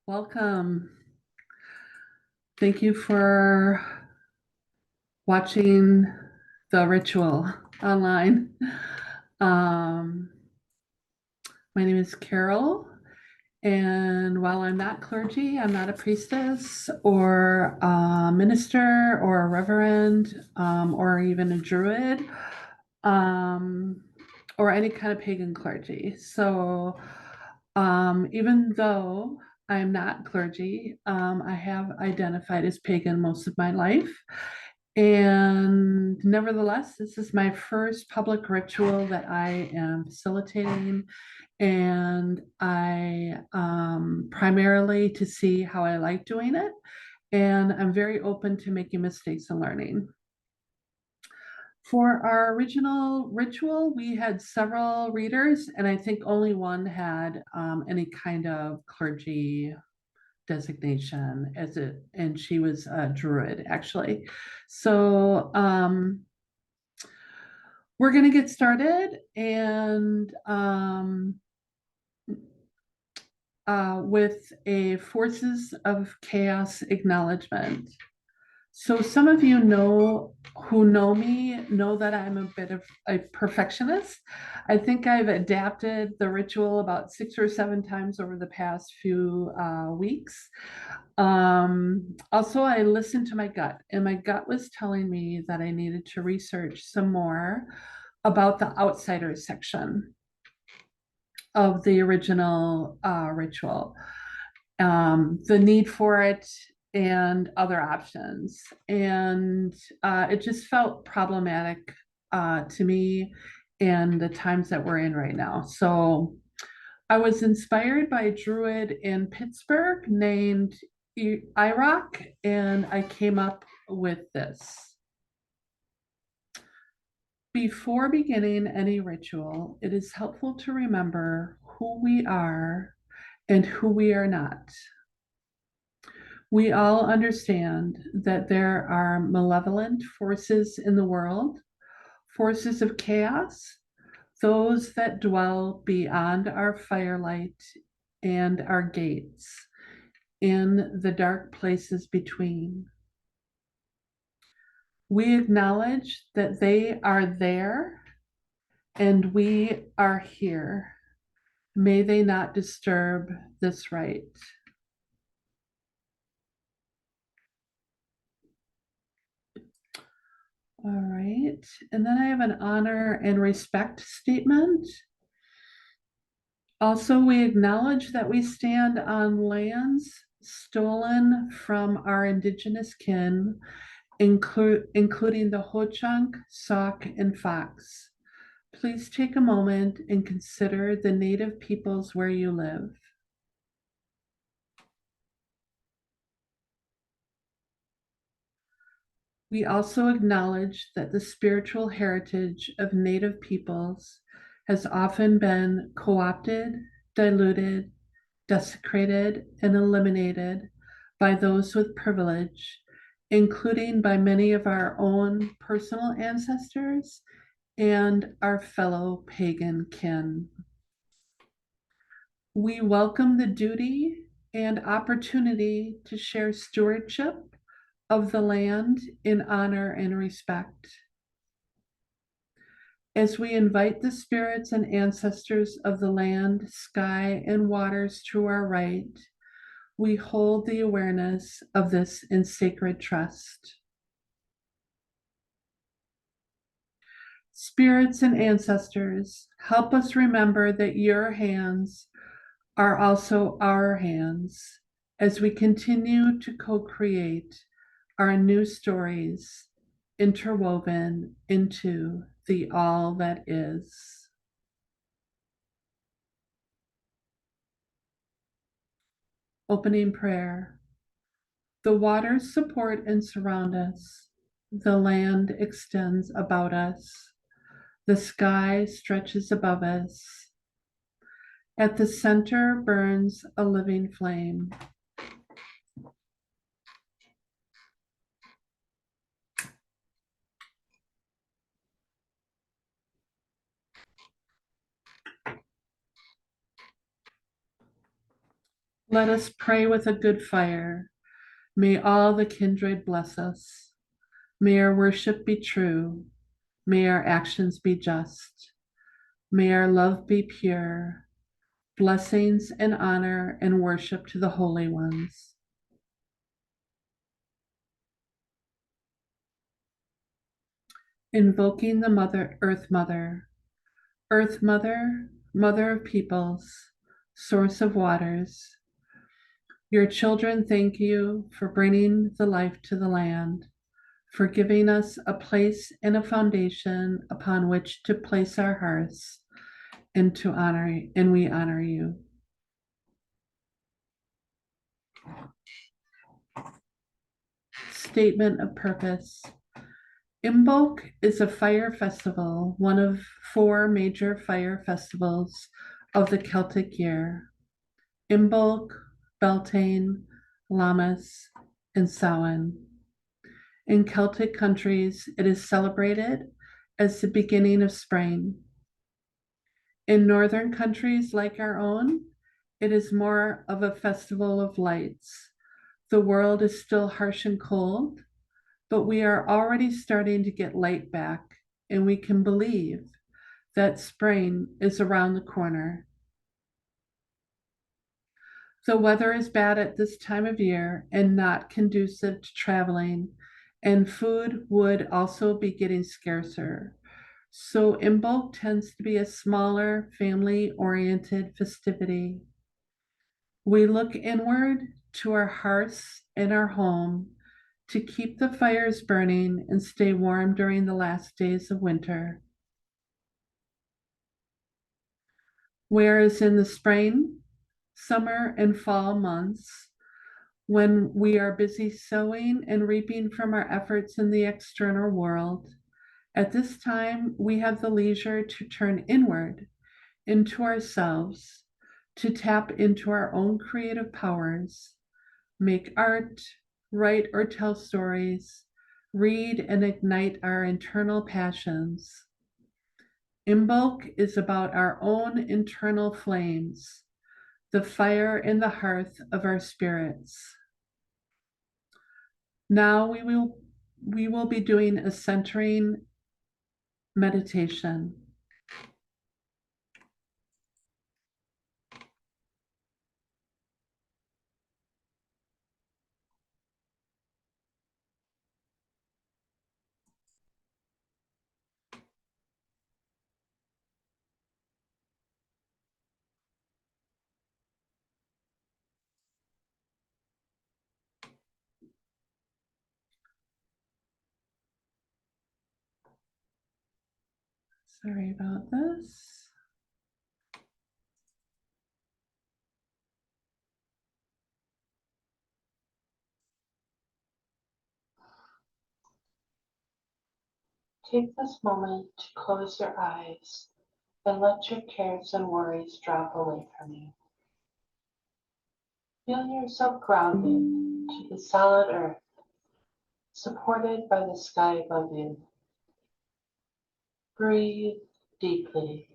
Welcome. Thank you for watching the ritual online. Um, my name is Carol, and while I'm not clergy, I'm not a priestess or a minister or a reverend or even a druid um, or any kind of pagan clergy. So even though I'm not clergy, I have identified as pagan most of my life. And nevertheless, this is my first public ritual that I am facilitating. And I primarily to see how I like doing it. And I'm very open to making mistakes and learning. For our original ritual, we had several readers, and I think only one had any kind of clergy designation and she was a druid actually. So we're going to get started and with a forces of chaos acknowledgement. So some of you who know me know that I'm a bit of a perfectionist. I think I've adapted the ritual about 6 or 7 times over the past few weeks. Also, I listened to my gut, and my gut was telling me that I needed to research some more about the outsiders section of the original ritual, the need for it, and other options. And it just felt problematic to me and the times that we're in right now. So I was inspired by a druid in Pittsburgh named Iroc, and I came up with this. Before beginning any ritual, it is helpful to remember who we are and who we are not. We all understand that there are malevolent forces in the world, forces of chaos, those that dwell beyond our firelight and our gates, in the dark places between. We acknowledge that they are there and we are here. May they not disturb this right. All right, and then I have an honor and respect statement. Also, we acknowledge that we stand on lands stolen from our indigenous kin, including the Ho-Chunk, Sauk, and Fox. Please take a moment and consider the native peoples where you live. We also acknowledge that the spiritual heritage of native peoples has often been co-opted, diluted, desecrated, and eliminated by those with privilege, including by many of our own personal ancestors and our fellow pagan kin. We welcome the duty and opportunity to share stewardship of the land in honor and respect. As we invite the spirits and ancestors of the land, sky, and waters to our right, we hold the awareness of this in sacred trust. Spirits and ancestors, help us remember that your hands are also our hands as we continue to co-create our new stories interwoven into the all that is. Opening prayer. The waters support and surround us. The land extends about us. The sky stretches above us. At the center burns a living flame. Let us pray with a good fire. May all the kindred bless us. May our worship be true. May our actions be just. May our love be pure. Blessings and honor and worship to the holy ones. Invoking the Mother, Earth Mother. Earth Mother, Mother of peoples, source of waters. Your children thank you for bringing the life to the land, for giving us a place and a foundation upon which to place our hearts and to honor, and we honor you. Statement of purpose. Imbolc is a fire festival, one of 4 major fire festivals of the Celtic year. Imbolc, Beltane, Lammas, and Samhain. In Celtic countries, it is celebrated as the beginning of spring. In northern countries like our own, it is more of a festival of lights. The world is still harsh and cold, but we are already starting to get light back, and we can believe that spring is around the corner. The weather is bad at this time of year and not conducive to traveling, and food would also be getting scarcer. So Imbolc tends to be a smaller, family-oriented festivity. We look inward to our hearths and our home to keep the fires burning and stay warm during the last days of winter. Whereas in the spring, summer, and fall months, when we are busy sowing and reaping from our efforts in the external world, at this time we have the leisure to turn inward into ourselves, to tap into our own creative powers, make art, write or tell stories, read and ignite our internal passions. Imbolc is about our own internal flames, the fire in the hearth of our spirits. Now we will be doing a centering meditation. Sorry about this. Take this moment to close your eyes and let your cares and worries drop away from you. Feel yourself grounded to the solid earth, supported by the sky above you. Breathe deeply.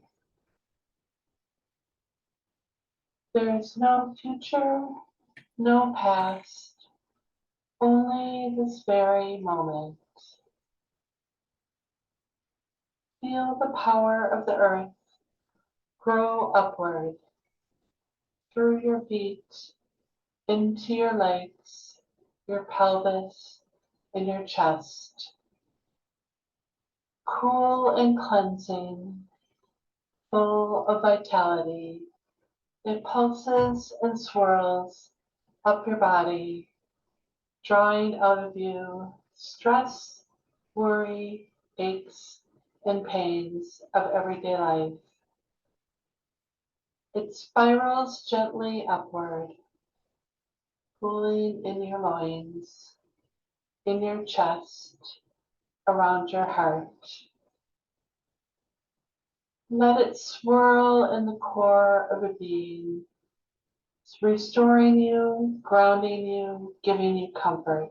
There is no future, no past, only this very moment. Feel the power of the earth grow upward through your feet, into your legs, your pelvis, and your chest. Cool and cleansing, full of vitality, it pulses and swirls up your body, drawing out of you stress, worry, aches, and pains of everyday life. It spirals gently upward, cooling in your loins, in your chest, around your heart. Let it swirl in the core of your being, restoring you, grounding you, giving you comfort.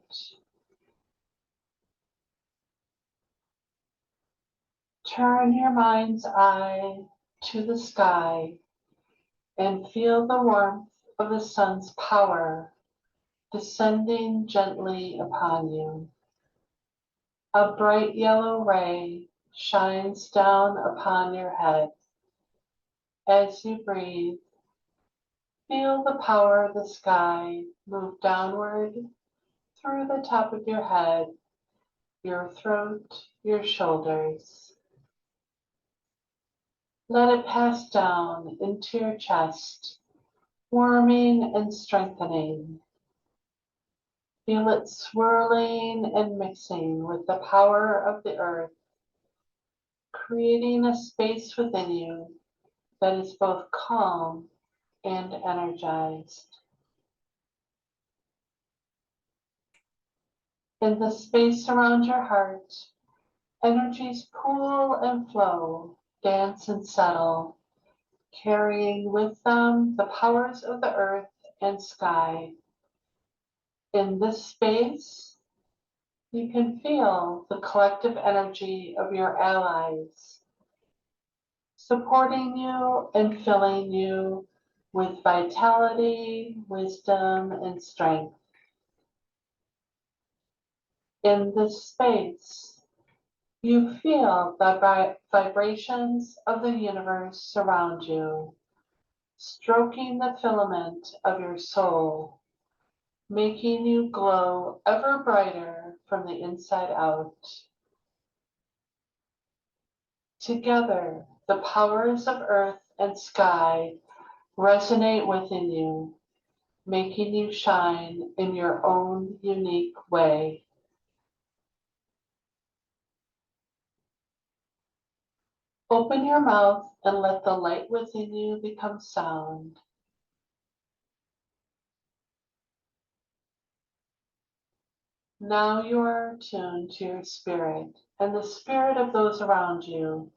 Turn your mind's eye to the sky and feel the warmth of the sun's power descending gently upon you. A bright yellow ray shines down upon your head. As you breathe, feel the power of the sky move downward through the top of your head, your throat, your shoulders. Let it pass down into your chest, warming and strengthening. Feel it swirling and mixing with the power of the earth, creating a space within you that is both calm and energized. In the space around your heart, energies pool and flow, dance and settle, carrying with them the powers of the earth and sky. In this space, you can feel the collective energy of your allies, supporting you and filling you with vitality, wisdom, and strength. In this space, you feel the vibrations of the universe surround you, stroking the filament of your soul, making you glow ever brighter from the inside out. Together, the powers of earth and sky resonate within you, making you shine in your own unique way. Open your mouth and let the light within you become sound. Now you are attuned to your spirit and the spirit of those around you.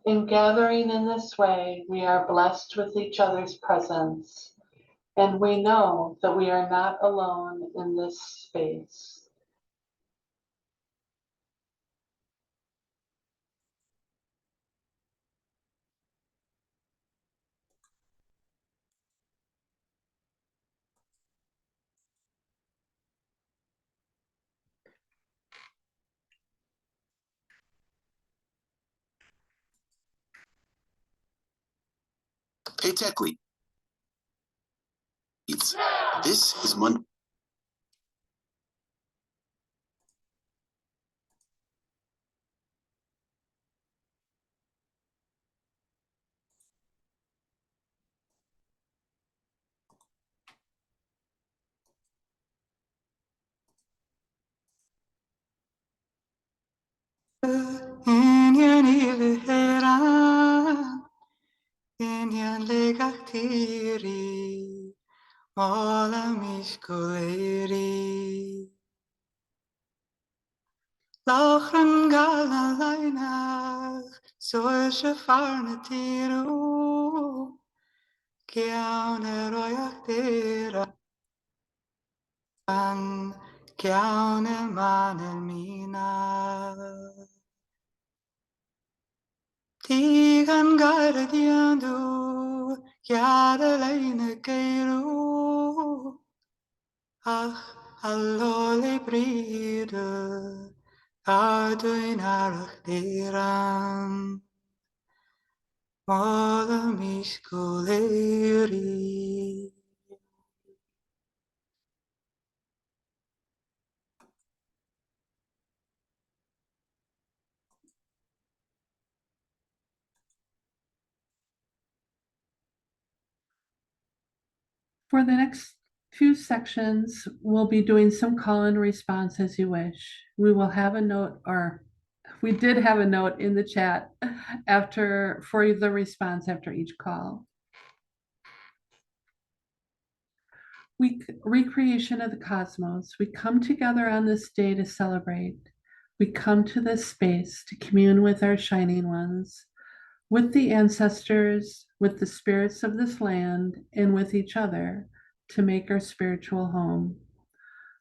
In gathering in this way, we are blessed with each other's presence, and we know that we are not alone in this space. Paytech leads. This is Monday. Indian Ilhera, Indian Legatiri, Mola Mishkuleri, Lachran Galalainach, Solche Farnetiru, Kiaune Royak Dera, Kiaune Manemina. Tigan gardiando, chiara leine keiru. Ach, allole bride, arduin arach deran. Mola miskuleri. For the next few sections, we'll be doing some call and response as you wish. We will have a note, or we did have a note in the chat for the response after each call. Recreation of the cosmos. We come together on this day to celebrate. We come to this space to commune with our shining ones, with the ancestors, with the spirits of this land, and with each other to make our spiritual home.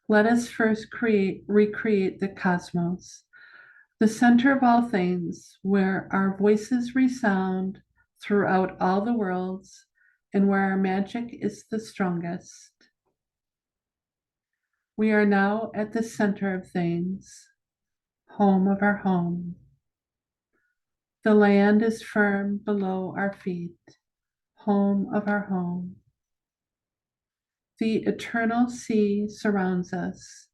Let us first recreate the cosmos, the center of all things, where our voices resound throughout all the worlds, and where our magic is the strongest. We are now at the center of things, home of our home. The land is firm below our feet, home of our home. The eternal sea surrounds us,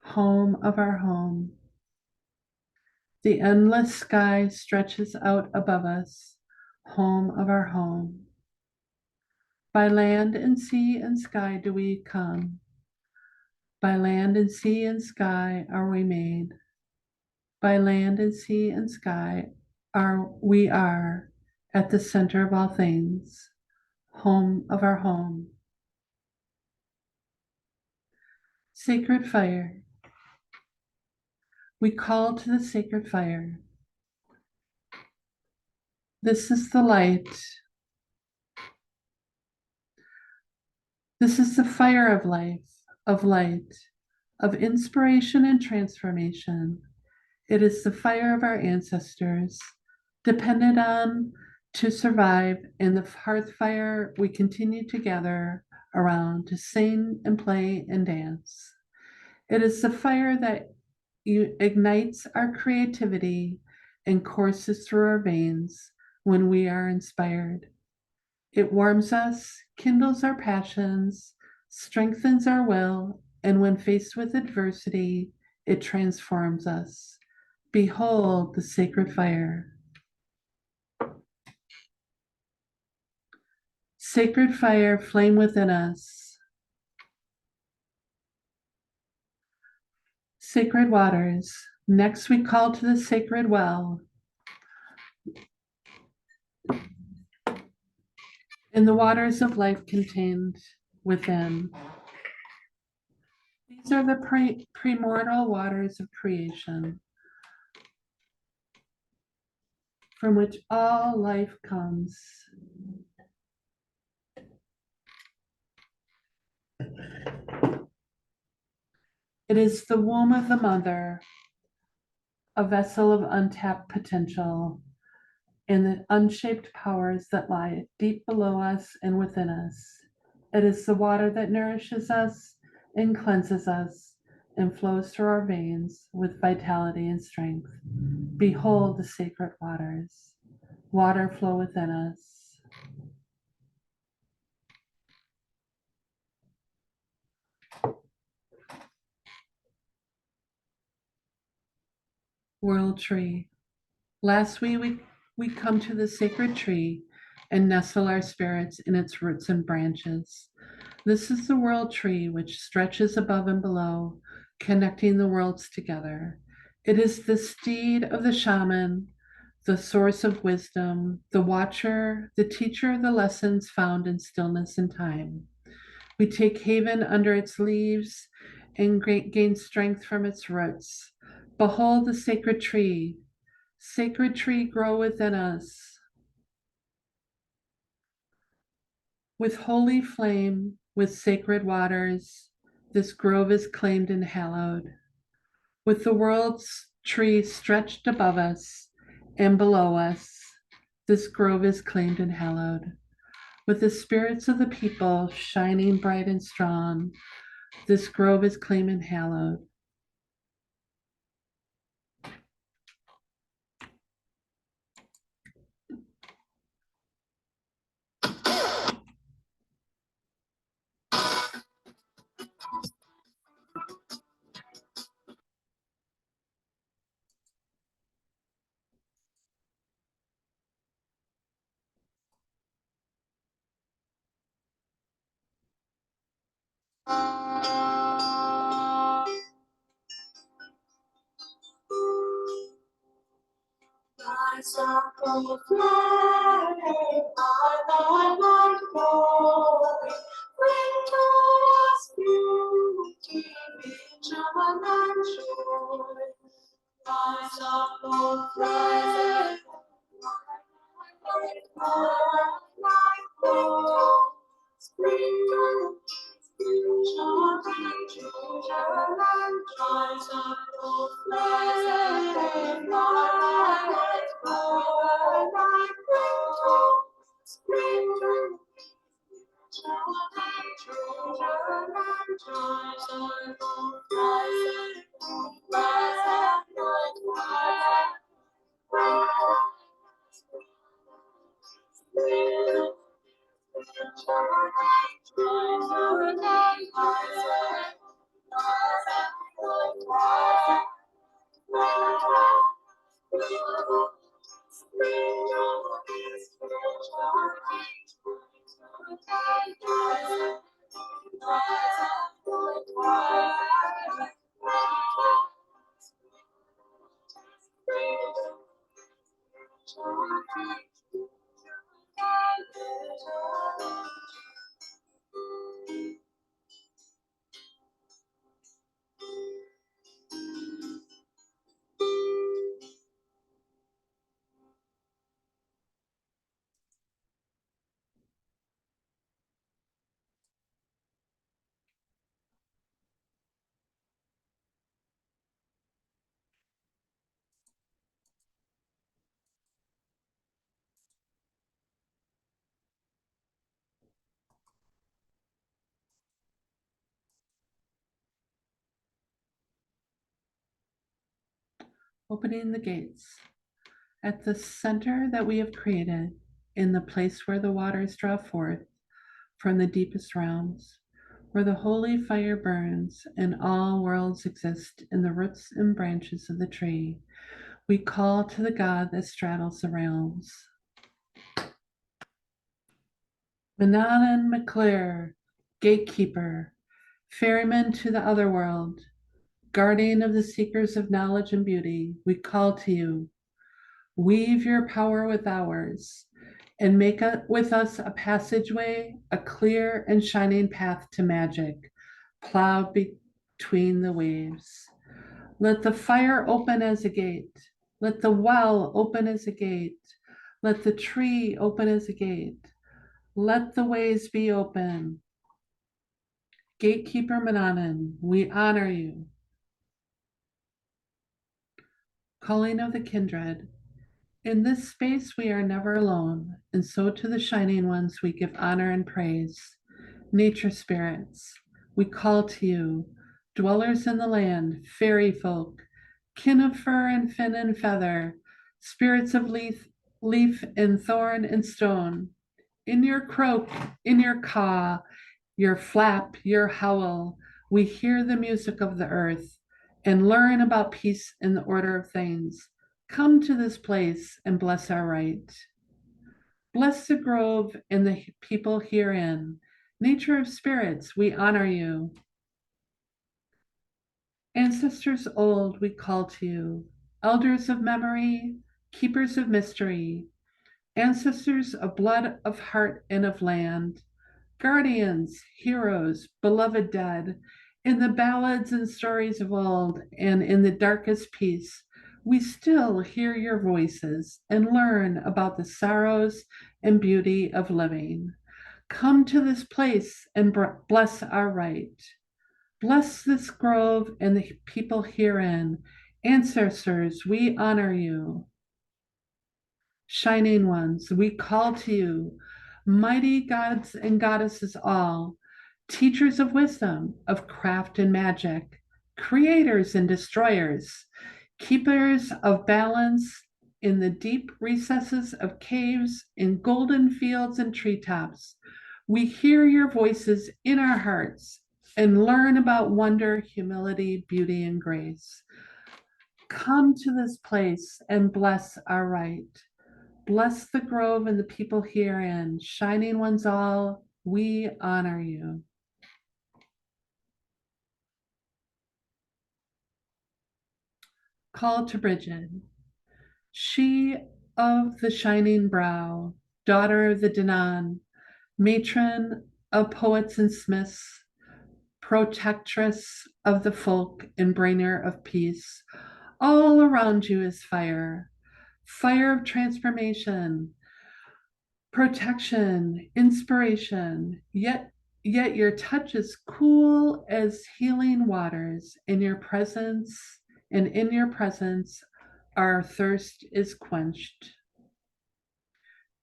home of our home. The endless sky stretches out above us, home of our home. By land and sea and sky do we come. By land and sea and sky are we made. By land and sea and sky we are at the center of all things, home of our home. Sacred fire. We call to the sacred fire. This is the light. This is the fire of life, of light, of inspiration and transformation. It is the fire of our ancestors, depended on to survive, and the hearth fire we continue to gather around to sing and play and dance. It is the fire that ignites our creativity and courses through our veins when we are inspired. It warms us, kindles our passions, strengthens our will, and when faced with adversity, it transforms us. Behold the sacred fire. Sacred fire, flame within us. Sacred waters. Next, we call to the sacred well. In the waters of life contained within. These are the primordial waters of creation, from which all life comes. It is the womb of the mother, a vessel of untapped potential, and the unshaped powers that lie deep below us and within us. It is the water that nourishes us and cleanses us and flows through our veins with vitality and strength. Behold the sacred waters. Water flow within us. World tree. Last we come to the sacred tree and nestle our spirits in its roots and branches. This is the world tree which stretches above and below, connecting the worlds together. It is the steed of the shaman, the source of wisdom, the watcher, the teacher of the lessons found in stillness and time. We take haven under its leaves and gain strength from its roots. Behold the sacred tree. Sacred tree, grow within us. With holy flame, with sacred waters, this grove is claimed and hallowed. With the world's tree stretched above us and below us, this grove is claimed and hallowed. With the spirits of the people shining bright and strong, this grove is claimed and hallowed. Rise up, O flame, my light glory, bring to us beauty, vision and joy. Rise up, O flame, my glory, spring to vision and joy. Rise up, O flame, my light glory, spring Opening the gates. At the center that we have created, in the place where the waters draw forth from the deepest realms, where the holy fire burns and all worlds exist in the roots and branches of the tree, we call to the God that straddles the realms. Manannan McClure, gatekeeper, ferryman to the other world, guardian of the seekers of knowledge and beauty, we call to you. Weave your power with ours and make with us a passageway, a clear and shining path to magic, plowed between the waves. Let the fire open as a gate. Let the well open as a gate. Let the tree open as a gate. Let the ways be open. Gatekeeper Manannan, we honor you. Calling of the kindred. In this space, we are never alone, and so to the shining ones we give honor and praise. Nature spirits, we call to you, dwellers in the land, fairy folk, kin of fur and fin and feather, spirits of leaf and thorn and stone. In your croak, in your caw, your flap, your howl, we hear the music of the earth and learn about peace and the order of things. Come to this place and bless our right. Bless the grove and the people herein. Nature of spirits, we honor you. Ancestors old, we call to you. Elders of memory, keepers of mystery, ancestors of blood, of heart, and of land, guardians, heroes, beloved dead, in the ballads and stories of old, and in the darkest peace, we still hear your voices and learn about the sorrows and beauty of living. Come to this place and bless our right. Bless this grove and the people herein. Ancestors, we honor you. Shining ones, we call to you, mighty gods and goddesses all, teachers of wisdom, of craft and magic, creators and destroyers, keepers of balance in the deep recesses of caves, in golden fields and treetops. We hear your voices in our hearts and learn about wonder, humility, beauty, and grace. Come to this place and bless our right. Bless the grove and the people herein. Shining ones all, we honor you. Call to Bridget. She of the shining brow, daughter of the Danann, matron of poets and smiths, protectress of the folk and bringer of peace. All around you is fire, fire of transformation, protection, inspiration, yet your touch is cool as healing waters. In your presence, our thirst is quenched.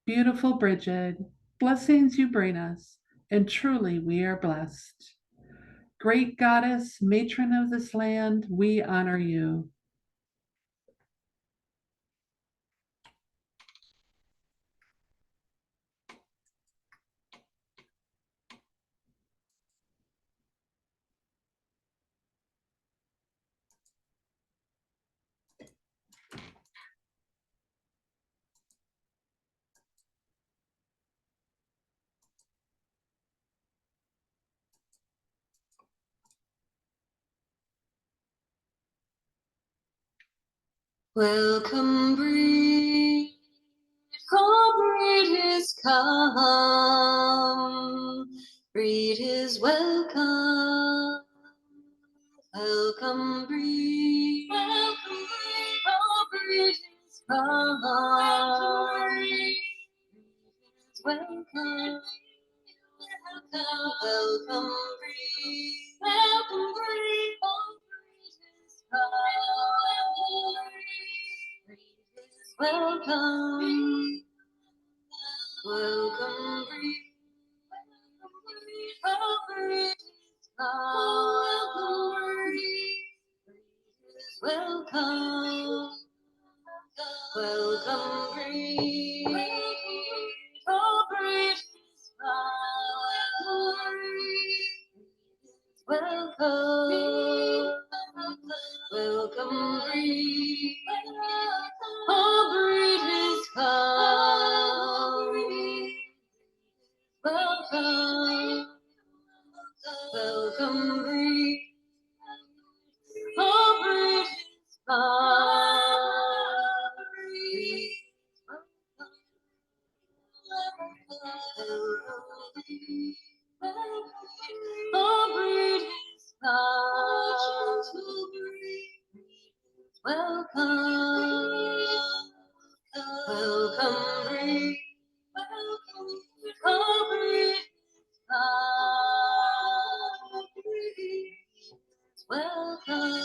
Beautiful Bridget, blessings you bring us, and truly we are blessed. Great goddess, matron of this land, we honor you. Welcome, breed, oh, breed is come, breed is welcome. Welcome, breed, oh, breed is come, breed is welcome. Welcome, breed, oh, breed is come. Welcome, welcome, breed, oh, breed is welcome, welcome, breed, oh, breed is welcome, welcome, breed, oh, breed is welcome, welcome, breed, oh, breed is oh, breed is welcome, welcome, breed, oh, breed welcome.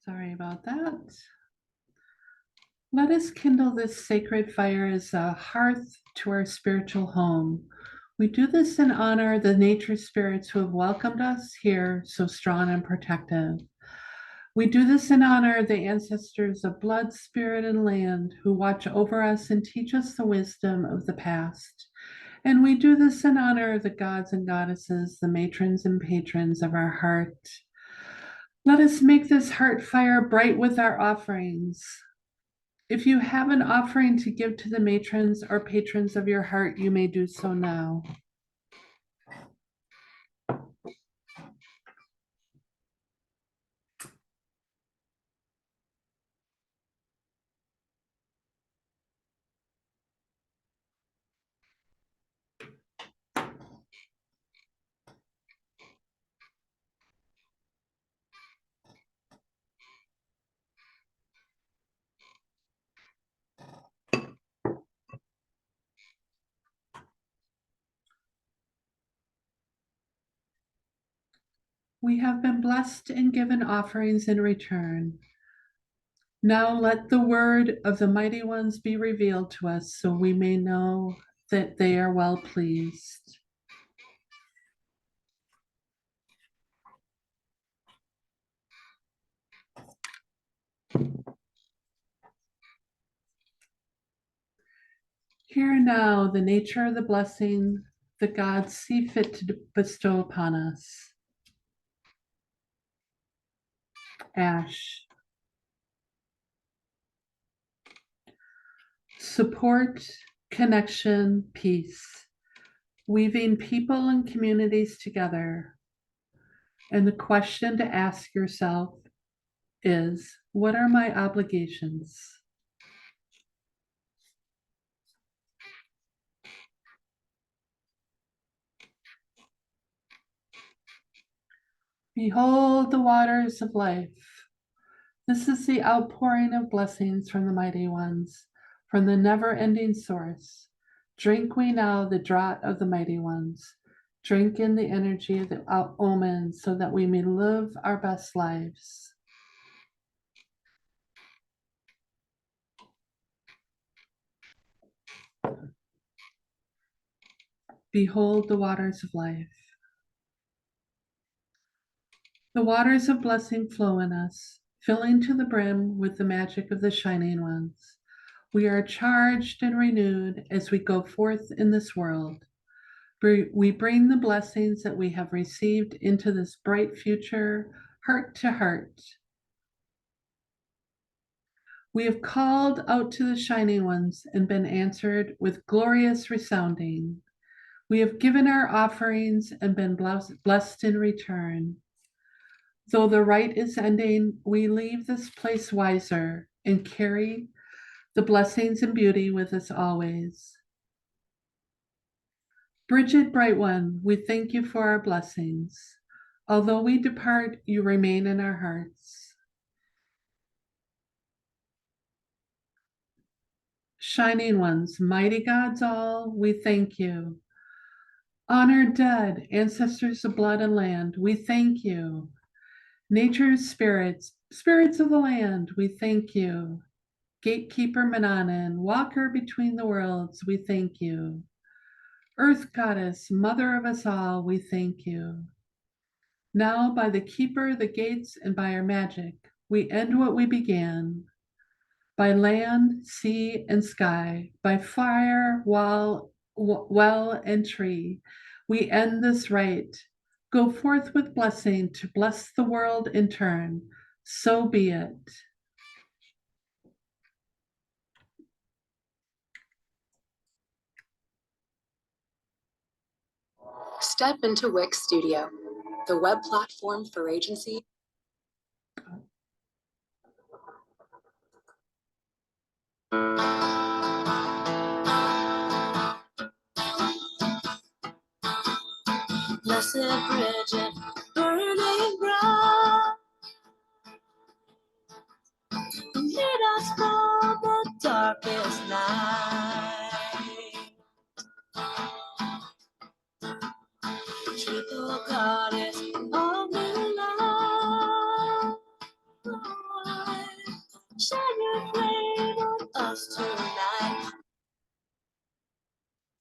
Sorry about that. Let us kindle this sacred fire as a hearth to our spiritual home. We do this in honor of the nature spirits who have welcomed us here so strong and protective. We do this in honor of the ancestors of blood, spirit, and land who watch over us and teach us the wisdom of the past. And we do this in honor of the gods and goddesses, the matrons and patrons of our heart. Let us make this heart fire bright with our offerings. If you have an offering to give to the matrons or patrons of your heart, you may do so now. We have been blessed and given offerings in return. Now let the word of the mighty ones be revealed to us so we may know that they are well pleased. Here now, the nature of the blessing the gods see fit to bestow upon us. Ash. Support, connection, peace, weaving people and communities together. And the question to ask yourself, is, what are my obligations? Behold the waters of life. This is the outpouring of blessings from the mighty ones, from the never-ending source. Drink we now the draught of the mighty ones. Drink in the energy of the omens so that we may live our best lives. Behold the waters of life. The waters of blessing flow in us, filling to the brim with the magic of the shining ones. We are charged and renewed as we go forth in this world. We bring the blessings that we have received into this bright future, heart to heart. We have called out to the shining ones and been answered with glorious resounding. We have given our offerings and been blessed in return. Though the rite is ending, we leave this place wiser and carry the blessings and beauty with us always. Bridget, bright one, we thank you for our blessings. Although we depart, you remain in our hearts. Shining ones, mighty gods all, we thank you. Honored dead, ancestors of blood and land, we thank you. Nature's spirits, spirits of the land, we thank you. Gatekeeper Mananan, walker between the worlds, we thank you. Earth goddess, mother of us all, we thank you. Now, by the keeper, the gates, and by our magic, we end what we began. By land, sea, and sky, by fire, well, and tree, we end this rite. Go forth with blessing to bless the world in turn. So be it. Step into Wix Studio, the web platform for agencies. Blessed Bridget, burning bright, lead us from the darkest night. Triple goddess of the light, shine your flame on us tonight.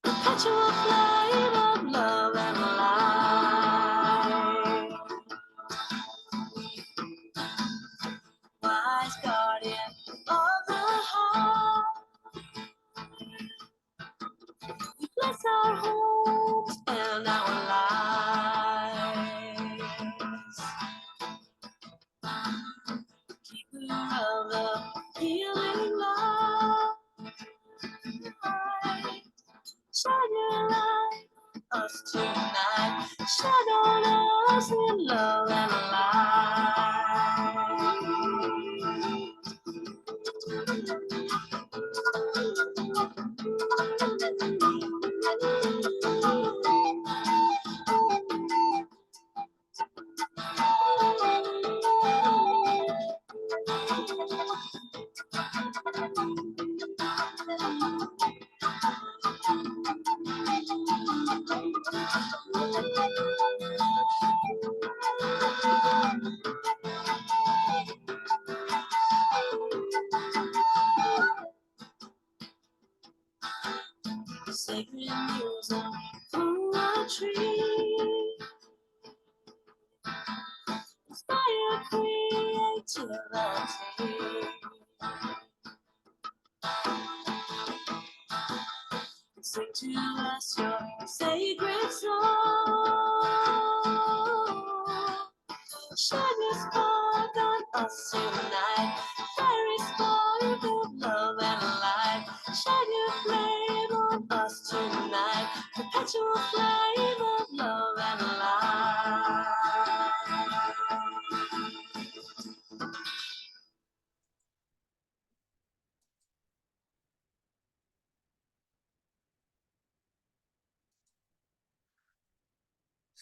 Perpetual flame of love and light. Wise guardian of the heart, we bless our homes and our lives. Keeper of the healing light, shine your light on us tonight. Shine on us in love and light. Sacred music through a tree, inspire creativity. Sing to us your sacred song. Shine your spark on us tonight. Fiery spark of love and light. Shine your flame on us tonight. Perpetual flame of love and light.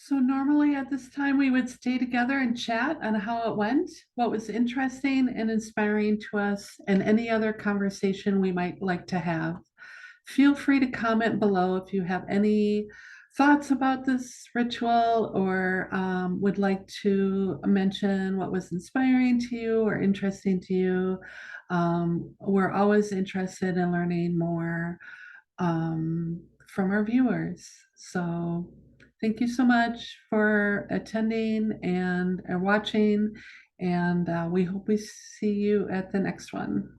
So normally at this time, we would stay together and chat on how it went, what was interesting and inspiring to us, and any other conversation we might like to have. Feel free to comment below if you have any thoughts about this ritual or would like to mention what was inspiring to you or interesting to you. We're always interested in learning more from our viewers. So thank you so much for attending and watching, and we hope we see you at the next one.